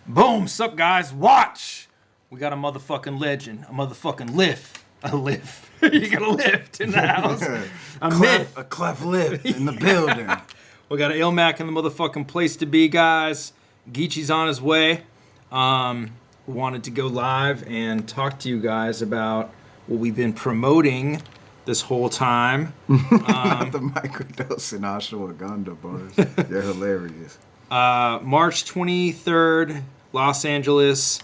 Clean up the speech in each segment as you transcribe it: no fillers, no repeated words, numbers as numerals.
Boom, sup guys, watch! We got a motherfucking legend, a motherfucking lift. A lift. You got a lift in the house. A cleft lip in the building. We got an Ilmac in the motherfucking place to be, guys. Geechee's on his way. Wanted to go live and talk to you guys about what we've been promoting this whole time. Not the microdose and ashwagandha bars. They're hilarious. March 23rd, Los Angeles.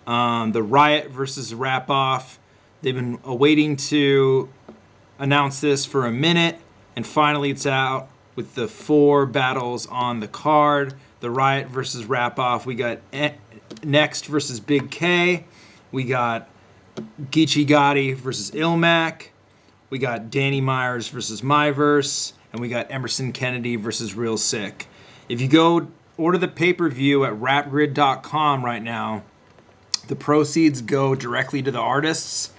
The Riot versus Rap Off. They've been waiting to announce this for a minute, and finally it's out with the 4 battles on the card. The Riot versus Rap Off. We got Next versus Big K. We got Geechee Gotti versus Ilmac. We got Danny Myers versus Myverse. And we got Emerson Kennedy versus Real Sick. If you go order the pay-per-view at rapgrid.com right now, the proceeds go directly to the artists.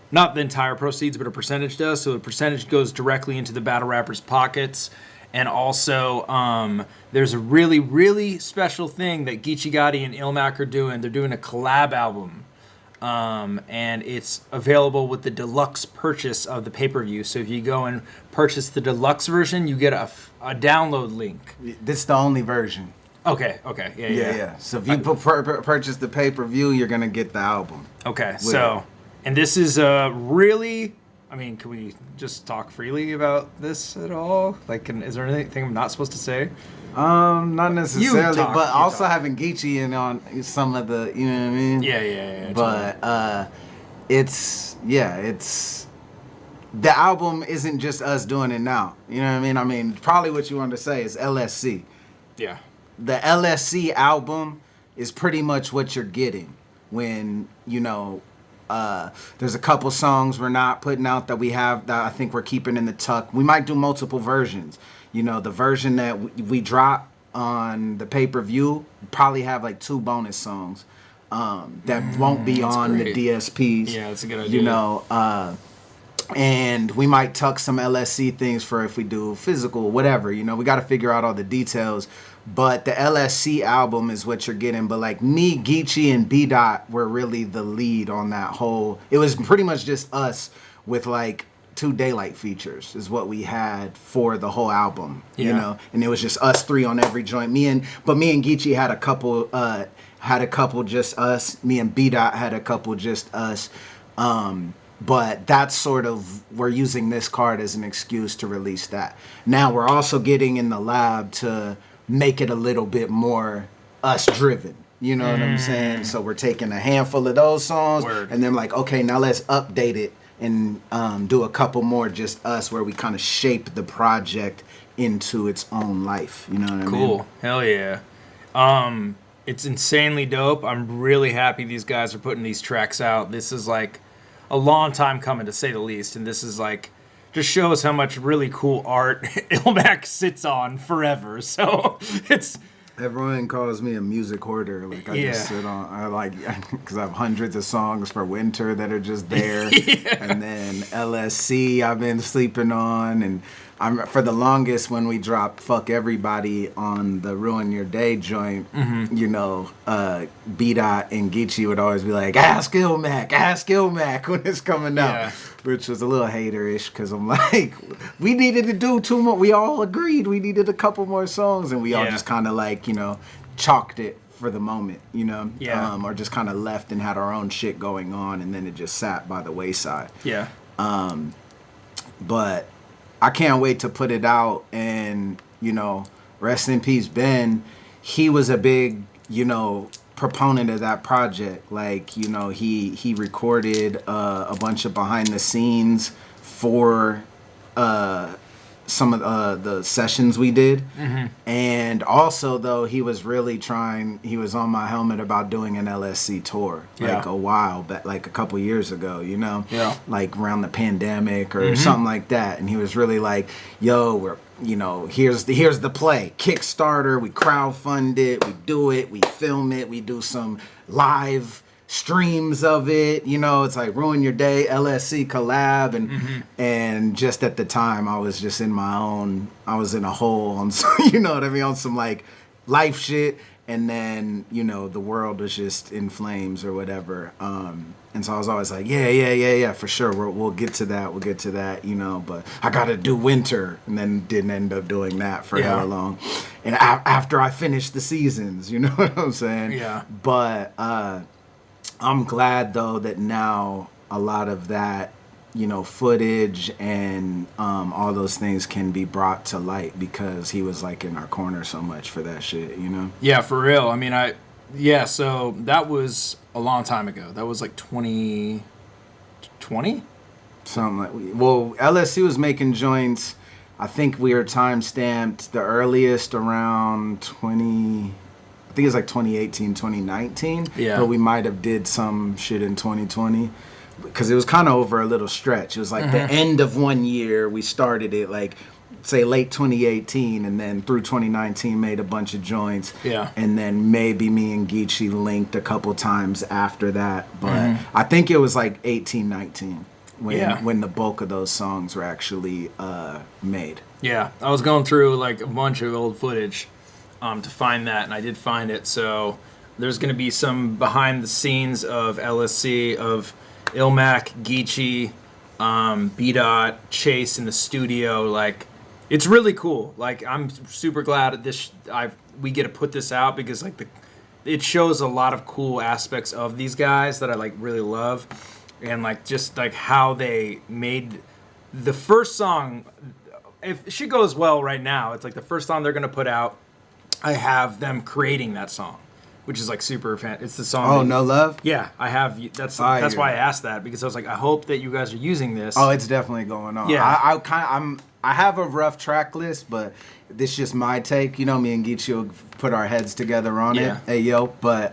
Not the entire proceeds, but a percentage does. So a percentage goes directly into the battle rappers' pockets. And also, there's a really, really special thing that Geechee Gotti and Ilmac are doing. They're doing a collab album. And it's available with the deluxe purchase of the pay-per-view. So if you go and purchase the deluxe version, you get a download link. This is the only version. Okay. Yeah. So if you purchase the pay-per-view, you're going to get the album. Okay, so, and this is really, I mean, can we just talk freely about this at all? Like, is there anything I'm not supposed to say? Not necessarily, but also talk. having Geechee in on some of the, you know what I mean? Yeah. But it's the album isn't just us doing it now. You know what I mean? I mean, probably what you wanted to say is LSC. Yeah. The LSC album is pretty much what you're getting when, you know, there's a couple songs we're not putting out that we have that I think we're keeping in the tuck. We might do multiple versions. You know, the version that we drop on the pay-per-view probably have like 2 bonus songs that won't be on great. the DSPs. Yeah, that's a good idea. You know, and we might tuck some LSC things for if we do physical, whatever. You know, we got to figure out all the details. But the LSC album is what you're getting. But like me, Geechee, and B-Dot were really the lead on that whole. It was pretty much just us with like 2 daylight features is what we had for the whole album. Yeah. You know, and it was just us 3 on every joint. Me and Geechee had a couple just us. Me and B-Dot had a couple just us. But that's sort of, we're using this card as an excuse to release that. Now we're also getting in the lab to make it a little bit more us driven. You know what I'm saying? So we're taking a handful of those songs and then like, okay, now let's update it and do a couple more just us where we kind of shape the project into its own life. You know what I mean? Cool. Hell yeah. It's insanely dope. I'm really happy these guys are putting these tracks out. This is like a long time coming, to say the least. And this is like, just shows how much really cool art Ilmac sits on forever. So it's... Everyone calls me a music hoarder. Like I just sit on, because I have hundreds of songs for winter that are just there. And then LSC I've been sleeping on, and for the longest when we dropped Fuck Everybody on the Ruin Your Day joint, you know, B-Dot and Geechee would always be like, ask Ilmac when it's coming out. Which was a little haterish because I'm like, we needed to do 2 more. We all agreed we needed a couple more songs, and we all just kind of like, you know, chalked it for the moment, you know, or just kind of left and had our own shit going on, and then it just sat by the wayside. Yeah. But I can't wait to put it out, and, you know, rest in peace, Ben. He was a big, you know, proponent of that project. Like, you know, he recorded a bunch of behind the scenes for some of the sessions we did. And also, though, he was really he was on my helmet about doing an LSC tour like a while back, like a couple years ago, you know, like around the pandemic or something like that. And he was really like, yo, we're, you know, here's the play. Kickstarter, we crowdfund it, we do it, we film it, we do some live streams of it, you know. It's like Ruin Your Day, LSC collab, and just at the time I was just I was in a hole on some, you know what I mean, on some like life shit, and then the world was just in flames or whatever. And so I was always like, yeah, for sure, we'll get to that, but I gotta do winter, and then didn't end up doing that for hella long. And after I finished the seasons, you know what I'm saying? Yeah. But I'm glad though that now a lot of that, footage and all those things can be brought to light because he was like in our corner so much for that shit, Yeah, for real. I mean, so that was a long time ago. That was like 2020? Something like, well, LSC was making joints. I think we were time stamped the earliest around 20, I think it's like 2018, 2019. Yeah. But we might have did some shit in 2020 because it was kind of over a little stretch. It was like the end of one year. We started it like, say, late 2018, and then through 2019 made a bunch of joints. Yeah. And then maybe me and Geechee linked a couple times after that. But I think it was like 18, 19 when the bulk of those songs were actually made. Yeah, I was going through like a bunch of old footage to find that, and I did find it. So there's going to be some behind the scenes of LSC, of Ilmac, Geechee, B-Dot, Chase in the studio. Like, it's really cool. Like, I'm super glad that we get to put this out because like it shows a lot of cool aspects of these guys that I like really love, and like just like how they made the first song. If shit goes well right now, it's like the first song they're gonna put out. I have them creating that song, which is like super fan. It's the song. Oh, No Love? Yeah, I have. That's why I asked that, because I was like, I hope that you guys are using this. Oh, it's definitely going on. Yeah. I have a rough track list, but this is just my take. Me and Geechee will put our heads together on it. Hey yo, but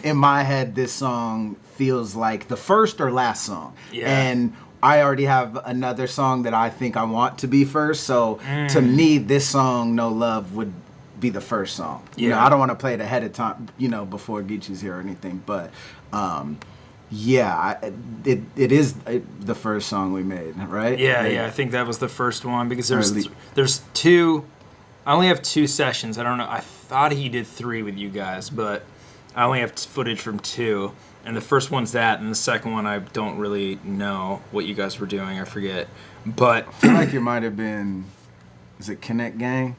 in my head, this song feels like the first or last song. Yeah. And I already have another song that I think I want to be first. So to me, this song, No Love, would be the first song. Yeah. I don't want to play it ahead of time, before Geechee's here or anything. But it is the first song we made, right? Yeah. I think that was the first one because there's two. I only have 2 sessions. I don't know. I thought he did 3 with you guys, but I only have footage from 2. And the first one's that, and the second one I don't really know what you guys were doing. I forget. But I feel like it might have been, is it Connect Gang?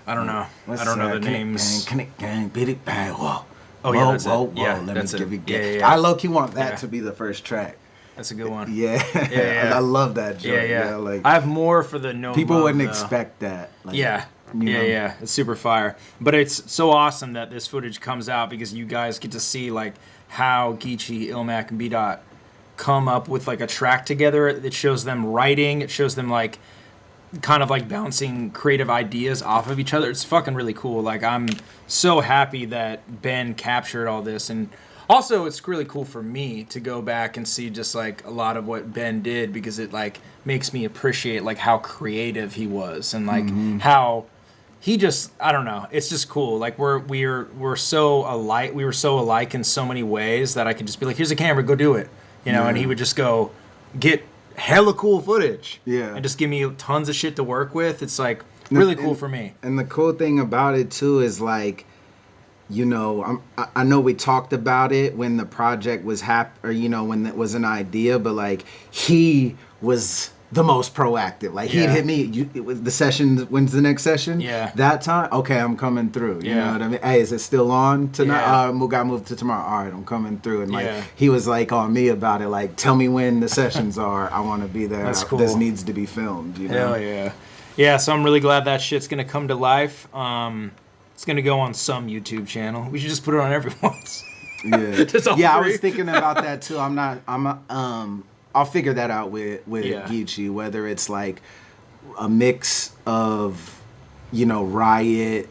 I don't know. I don't know the names. Connect Gang, Biddy Bang, whoa. Oh, yeah, that's whoa, it. Yeah, let that's me it. give you get. Yeah. I low-key want that to be the first track. That's a good one. Yeah. Yeah. I love that joint. Yeah. Like, I have more for the No people Love, wouldn't though. expect that. Like, Yeah. Yeah. It's super fire. But it's so awesome that this footage comes out because you guys get to see like how Geechee, Ilmac, and B-Dot come up with like a track together. It shows them writing. It shows them like kind of like bouncing creative ideas off of each other. It's fucking really cool. Like, I'm so happy that Ben captured all this. And also it's really cool for me to go back and see just like a lot of what Ben did, because it like makes me appreciate like how creative he was and like how he just, I don't know, it's just cool. Like we're so alike. We were so alike in so many ways that I could just be like, here's a camera, go do it. And he would just go get hella cool footage. Yeah. And just give me tons of shit to work with. It's like really cool for me. And the cool thing about it too is like, I know we talked about it when the project was when it was an idea, but like he was the most proactive. Like he'd hit me. It was the session. When's the next session? Yeah. That time. Okay, I'm coming through. You know what I mean? Hey, is it still on tonight? Yeah. Got moved to tomorrow. All right, I'm coming through. And like he was like on me about it. Like, tell me when the sessions are. I want to be there. That's cool. This needs to be filmed. Hell yeah. Yeah. So I'm really glad that shit's gonna come to life. It's gonna go on some YouTube channel. We should just put it on everyone's. Yeah. Just all I three. was thinking about that too. I'll figure that out with Geechee, whether it's like a mix of, Riot,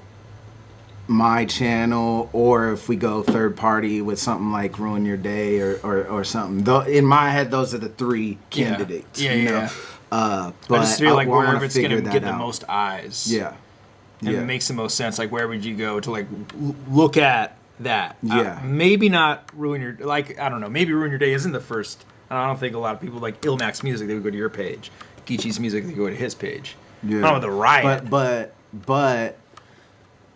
my channel, or if we go third party with something like Ruin Your Day or something. Though in my head, those are the 3 candidates. Yeah. But I just feel like wanna wherever it's gonna figure get that the out. most eyes. Yeah. And it makes the most sense. Like, where would you go to like look at that? Yeah. Maybe not Ruin Your, like, I don't know. Maybe Ruin Your Day isn't the first. I don't think a lot of people like Ilmac's music, they would go to your page. Geechee's music, they go to his page. Yeah. I don't know, the Riot. But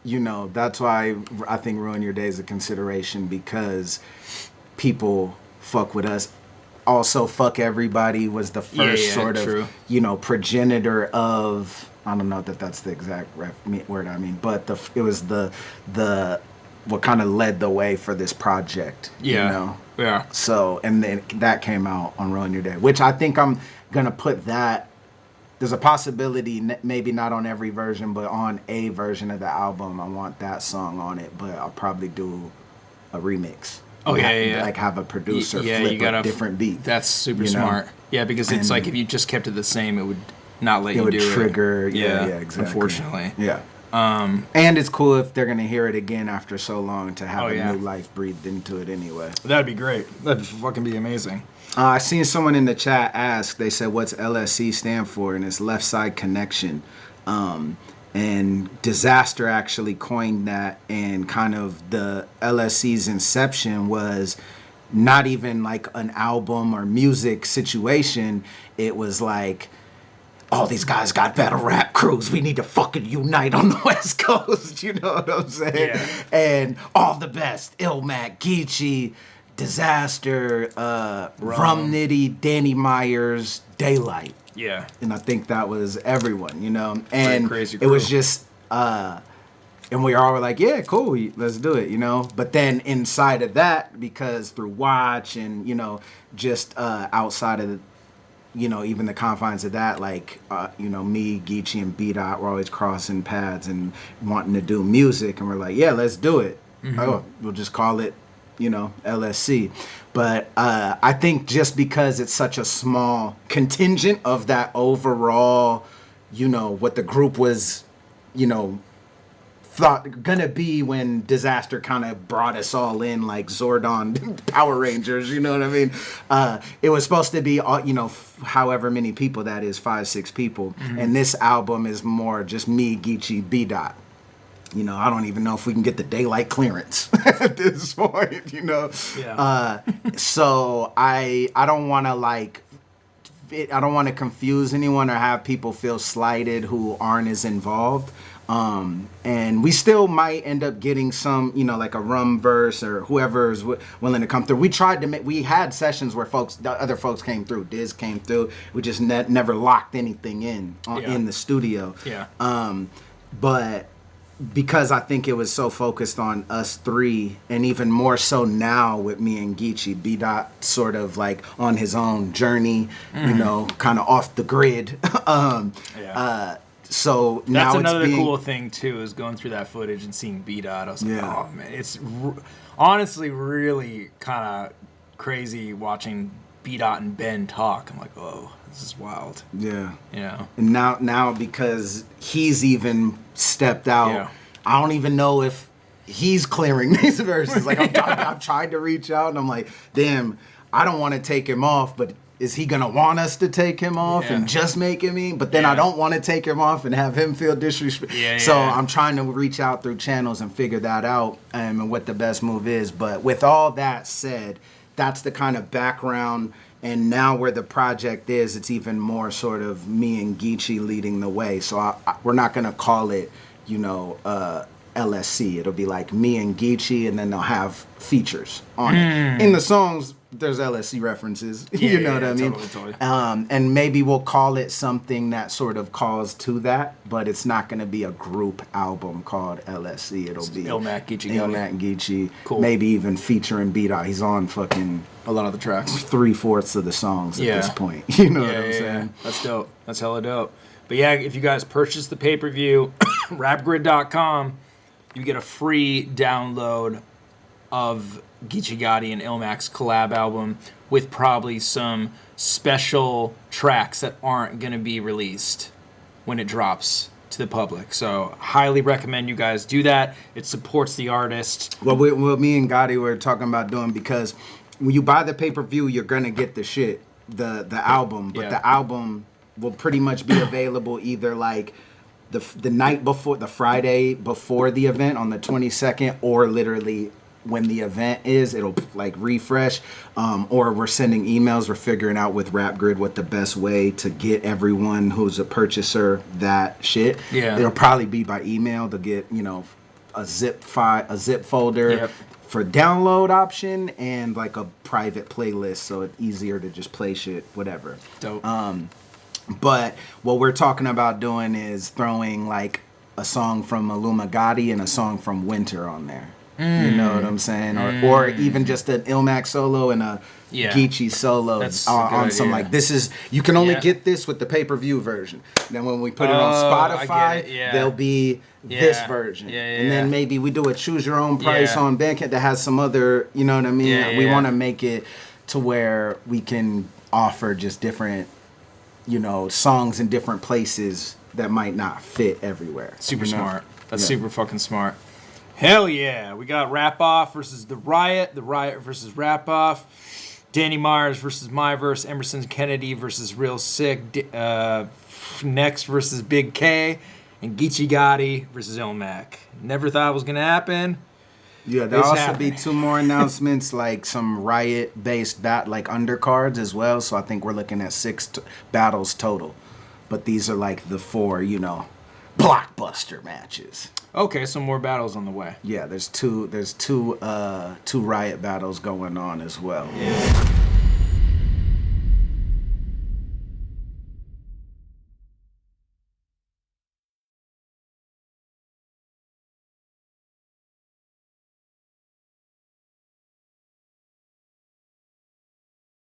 you know, that's why I think Ruin Your Day is a consideration, because people fuck with us. Also, Fuck Everybody was the first sort of, true. you know, progenitor of, I don't know that that's the exact word I mean, but it was the what kind of led the way for this project, you know? Yeah. So, and then that came out on Ruin Your Day, which I think I'm going to put that, there's a possibility, maybe not on every version, but on a version of the album, I want that song on it, but I'll probably do a remix. Oh, yeah. Like have a producer you flip gotta, a different beat. That's super smart. Yeah, because it's like if you just kept it the same, it would not let you do it. It would trigger, yeah, exactly. Unfortunately. Yeah. And it's cool if they're gonna hear it again after so long to have a new life breathed into it anyway. That'd be great. That'd fucking be amazing. I seen someone in the chat ask, they said, what's LSC stand for? And it's Left Side Connection. And Disaster actually coined that, and kind of the LSC's inception was not even like an album or music situation. It was like, all these guys got battle rap crews. We need to fucking unite on the West Coast. You know what I'm saying? Yeah. And all the best. Illmac, Geechee, Disaster, Rum Nitty, Danny Myers, Daylight. Yeah. And I think that was everyone, you know? And crazy it was crew. just, and we all were like, yeah, cool, let's do it, you know? But then inside of that, because through Watch and, you know, just outside of, you know, even the confines of that, like, you know, me, Geechee, and B-Dot were always crossing paths and wanting to do music. And we're like, yeah, let's do it. Oh, we'll just call it, you know, LSC. But I think just because it's such a small contingent of that overall, you know, what the group was, you know, thought gonna be when Disaster kind of brought us all in like Zordon Power Rangers, you know what I mean? It was supposed to be, you know, however many people that is, 5-6 people. And this album is more just me, Geechee, B-Dot. You know, I don't even know if we can get the daylight clearance at this point, you know? Yeah. So I don't want to like, I don't want to confuse anyone or have people feel slighted who aren't as involved. And we still might end up getting some, you know, like a Rum verse or whoever's willing to come through. We tried to make, we had sessions where other folks came through. Diz came through. We just never locked anything in the studio. Yeah. But because I think it was so focused on us three, and even more so now with me and Geechee, B-Dot sort of like on his own journey, you know, kind of off the grid. So now that's it's another being, cool thing too, is going through that footage and seeing B-Dot. I was like, oh man, it's honestly really kind of crazy watching B-Dot and Ben talk. I'm like, oh, this is wild. Yeah. You know? And now because he's even stepped out, I don't even know if he's clearing these verses. Like I've tried to reach out, and I'm like, damn, I don't want to take him off, but is he gonna want us to take him off and just make him mean? But then I don't want to take him off and have him feel disrespected. So I'm trying to reach out through channels and figure that out, and what the best move is. But with all that said, that's the kind of background. And now where the project is, it's even more sort of me and Geechee leading the way. So we're not gonna call it, you know, LSC. It'll be like me and Geechee, and then they'll have features on it. In the songs, there's LSC references. You know what I mean? Totally. And maybe we'll call it something that sort of calls to that, but it's not going to be a group album called LSC. It'll be Illmac, Geechee, Illmac and Geechee. Cool. Maybe even featuring B-Dot. He's on fucking a lot of the tracks. 3/4 of the songs at this point. You know what I'm saying? Yeah. That's dope. That's hella dope. But yeah, if you guys purchase the pay-per-view, rapgrid.com, you get a free download of Geechee Gotti and Illmac's collab album with probably some special tracks that aren't going to be released when it drops to the public. So highly recommend you guys do that. It supports the artist. Well, what me and Gotti were talking about doing, because when you buy the pay-per-view, you're going to get the shit, the album. But the album will pretty much be available either like the night before, the Friday before the event on the 22nd, or literally when the event is, it'll like refresh, or we're sending emails. We're figuring out with RapGrid what the best way to get everyone who's a purchaser that shit. Yeah. It'll probably be by email to get, you know, a zip file, a zip folder. Yep. For download option and like a private playlist, so it's easier to just play shit, whatever. Dope. But what we're talking about doing is throwing like a song from Illumagati and a song from Winter on there. You know what I'm saying? Or even just an Ilmac solo and a Geechee solo That's a on good some idea. like this is you can only Yeah. get this with the pay-per-view version. Then when we put it on I Spotify, get it, yeah. there'll be this Yeah. version. Yeah, and then maybe we do a choose your own price Yeah. on Bandcamp that has some other, you know what I mean? Yeah, We yeah. want to make it to where we can offer just different, you know, songs in different places that might not fit everywhere. Super you know? smart. That's Yeah. super fucking smart. Hell yeah. We got Rap Off versus The Riot versus Rap Off, Danny Myers versus Myverse, Emerson Kennedy versus Real Sick, Next versus Big K, and Geechee Gotti versus Ilmac. Never thought it was going to happen. Yeah, there'll It's also happening. be 2 more announcements, like some Riot-based like undercards as well. So I think we're looking at 6 battles total. But these are like the 4, you know, blockbuster matches. Okay, so more battles on the way. Yeah, there's two Riot battles going on as well.